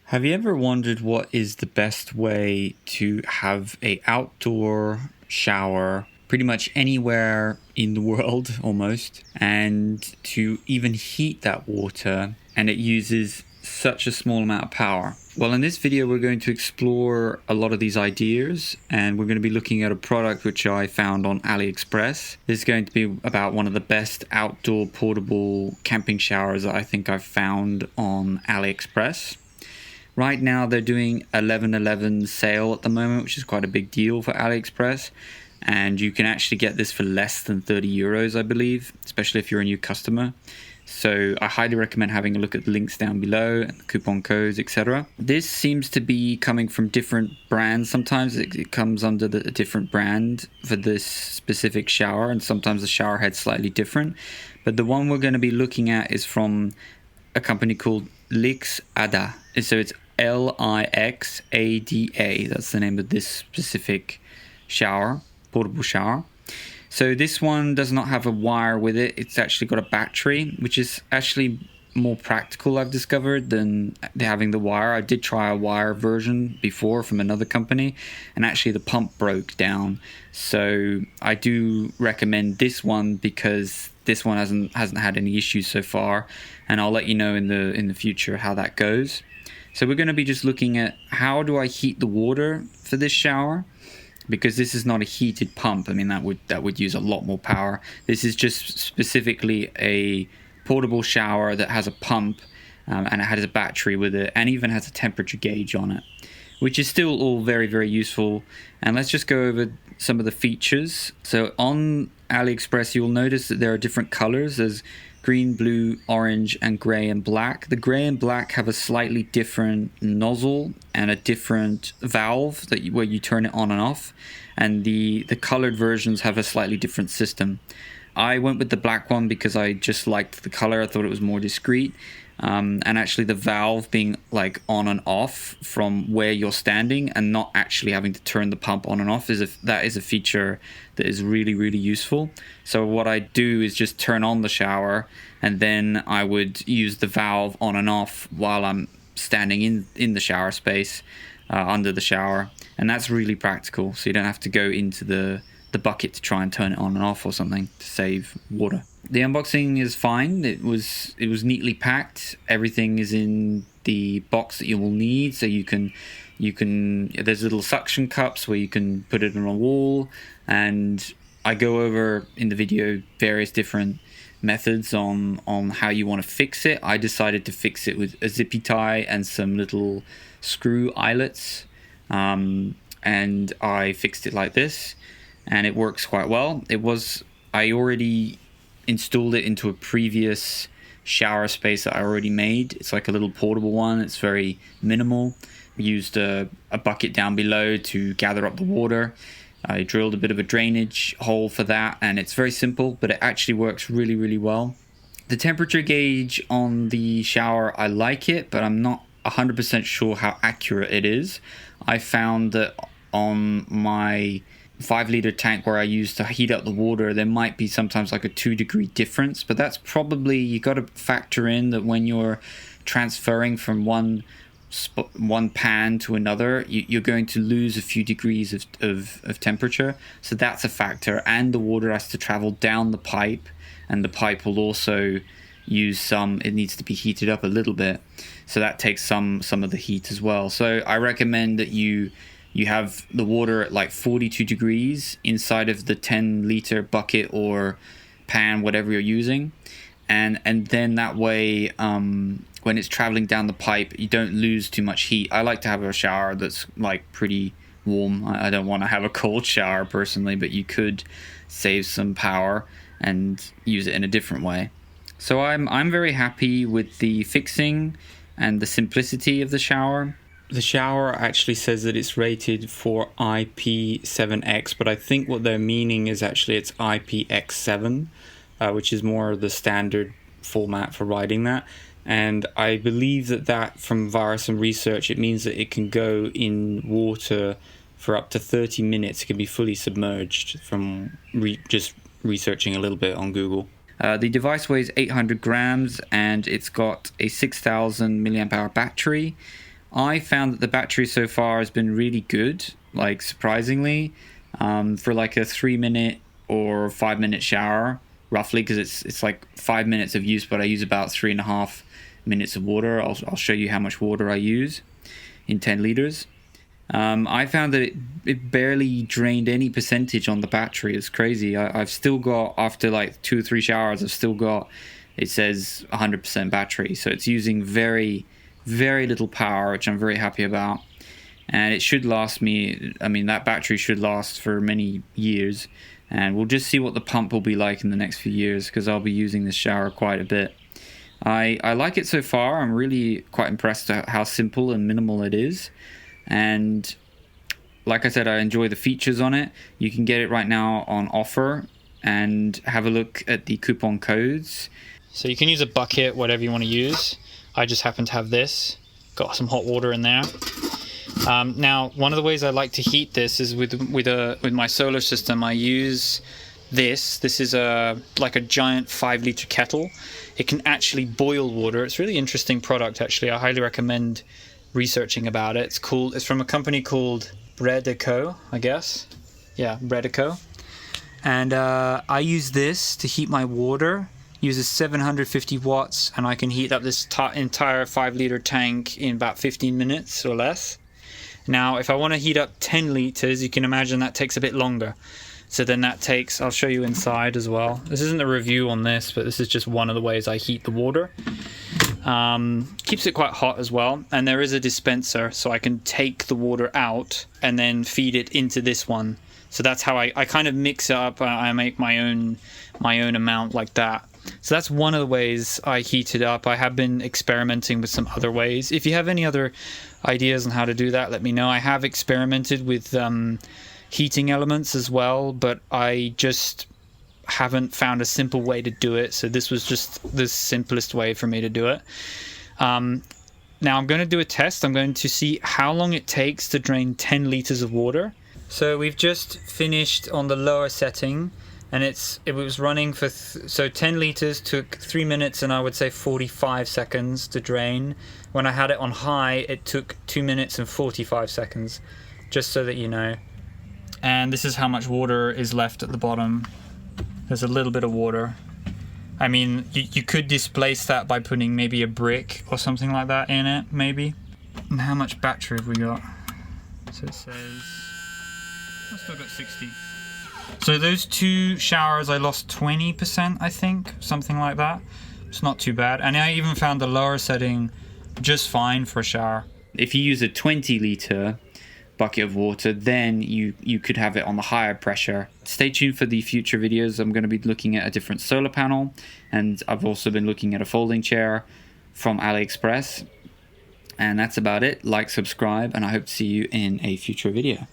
Have you ever wondered what is the best way to have a outdoor shower pretty much anywhere in the world almost, and to even heat that water, and it uses such a small amount of power? Well, in this video we're going to explore a lot of these ideas, and we're going to be looking at a product which I found on AliExpress. This is going to be about one of the best outdoor portable camping showers that I think I've found on AliExpress. Right now they're doing 11/11 sale at the moment, which is quite a big deal for AliExpress. And you can actually get this for less than 30 euros, I believe, especially if you're a new customer. So I highly recommend having a look at the links down below and the coupon codes, etc. This seems to be coming from different brands. Sometimes it comes under a different brand for this specific shower, and sometimes the shower head's slightly different. But the one we're going to be looking at is from a company called Lixada. So it's Lixada. That's the name of this specific shower, portable shower. So this one does not have a wire with it. It's actually got a battery, which is actually more practical, I've discovered, than having the wire. I did try a wire version before from another company, and actually the pump broke down. So I do recommend this one because this one hasn't had any issues so far, and I'll let you know in the future how that goes. So we're going to be just looking at how do I heat the water for this shower, because this is not a heated pump. I mean, that would use a lot more power. This is just specifically a portable shower that has a pump, and it has a battery with it, and even has a temperature gauge on it, which is still all very, very useful. And let's just go over some of the features. So on AliExpress, you'll notice that there are different colors. There's green, blue, orange, and gray and black. The gray and black have a slightly different nozzle and a different valve where you turn it on and off. And the colored versions have a slightly different system. I went with the black one because I just liked the color. I thought it was more discreet. And actually the valve being like on and off from where you're standing and not actually having to turn the pump on and off that is a feature that is really, really useful. So what I do is just turn on the shower, and then I would use the valve on and off while I'm standing in the shower space, under the shower. And that's really practical, so you don't have to go into the bucket to try and turn it on and off or something to save water. The unboxing is fine. It was neatly packed. Everything is in the box that you will need. So you can there's little suction cups where you can put it on a wall, and I go over in the video various different methods on how you want to fix it. I decided to fix it with a zippy tie and some little screw eyelets, and I fixed it like this, and it works quite well. I already installed it into a previous shower space that I already made. It's like a little portable one. It's very minimal. We used a bucket down below to gather up the water. I drilled a bit of a drainage hole for that, and it's very simple, but it actually works really, really well. The temperature gauge on the shower, I like it, but I'm not 100% sure how accurate it is. I found that on my 5-liter tank where I use to heat up the water, there might be sometimes like a 2-degree difference, but that's probably, you got to factor in that when you're transferring from one pan to another, you're going to lose a few degrees of temperature. So that's a factor, and the water has to travel down the pipe, and the pipe will also use it needs to be heated up a little bit, so that takes some of the heat as well. So I recommend that you have the water at like 42 degrees inside of the 10-liter bucket or pan, whatever you're using. And then that way, when it's traveling down the pipe, you don't lose too much heat. I like to have a shower that's like pretty warm. I don't want to have a cold shower personally, but you could save some power and use it in a different way. So I'm very happy with the fixing and the simplicity of the shower. The shower actually says that it's rated for IP7X, but I think what they're meaning is actually it's IPX7, which is more of the standard format for writing that. And I believe that from via some research, it means that it can go in water for up to 30 minutes. It can be fully submerged from just researching a little bit on Google. The device weighs 800 grams, and it's got a 6,000 milliamp hour battery, I found that the battery so far has been really good, like surprisingly, for like a 3-minute or 5-minute shower, roughly, because it's like 5 minutes of use, but I use about 3.5 minutes of water. I'll show you how much water I use in 10 liters. I found that it barely drained any percentage on the battery. It's crazy. I've still got, after like 2 or 3 showers, I've still got, it says 100% battery. So it's using very, very little power, which I'm very happy about. And it should last me, I mean, that battery should last for many years. And we'll just see what the pump will be like in the next few years, because I'll be using this shower quite a bit. I like it so far. I'm really quite impressed at how simple and minimal it is. And like I said, I enjoy the features on it. You can get it right now on offer, and have a look at the coupon codes. So you can use a bucket, whatever you want to use. I just happen to have this. Got some hot water in there. Now, one of the ways I like to heat this is with my solar system. I use this. This is like a giant 5-liter kettle. It can actually boil water. It's a really interesting product, actually. I highly recommend researching about it. It's cool. It's from a company called Bread & I guess. Yeah, Bread & And I use this to heat my water. Uses 750 watts, and I can heat up this entire 5-liter tank in about 15 minutes or less. Now, if I want to heat up 10 liters, you can imagine that takes a bit longer. So then that takes, I'll show you inside as well. This isn't a review on this, but this is just one of the ways I heat the water. Keeps it quite hot as well. And there is a dispenser, so I can take the water out and then feed it into this one. So that's how I kind of mix it up. I make my own amount like that. So that's one of the ways I heat it up. I have been experimenting with some other ways. If you have any other ideas on how to do that, let me know. I have experimented with heating elements as well, but I just haven't found a simple way to do it. So this was just the simplest way for me to do it. Now I'm going to do a test. I'm going to see how long it takes to drain 10 liters of water. So we've just finished on the lower setting, and it was running for so 10 liters took 3 minutes and I would say 45 seconds to drain. When I had it on high, it took 2 minutes and 45 seconds, just so that you know. And this is how much water is left at the bottom. There's a little bit of water. I mean, you could displace that by putting maybe a brick or something like that in it, maybe. And how much battery have we got? So it says, I've still got 60. So those 2 showers I lost 20%, I think, something like that. It's not too bad. And I even found the lower setting just fine for a shower. If you use a 20-liter bucket of water, then you could have it on the higher pressure. Stay tuned for the future videos. I'm going to be looking at a different solar panel, and I've also been looking at a folding chair from AliExpress. And that's about it. Like, subscribe, and I hope to see you in a future video.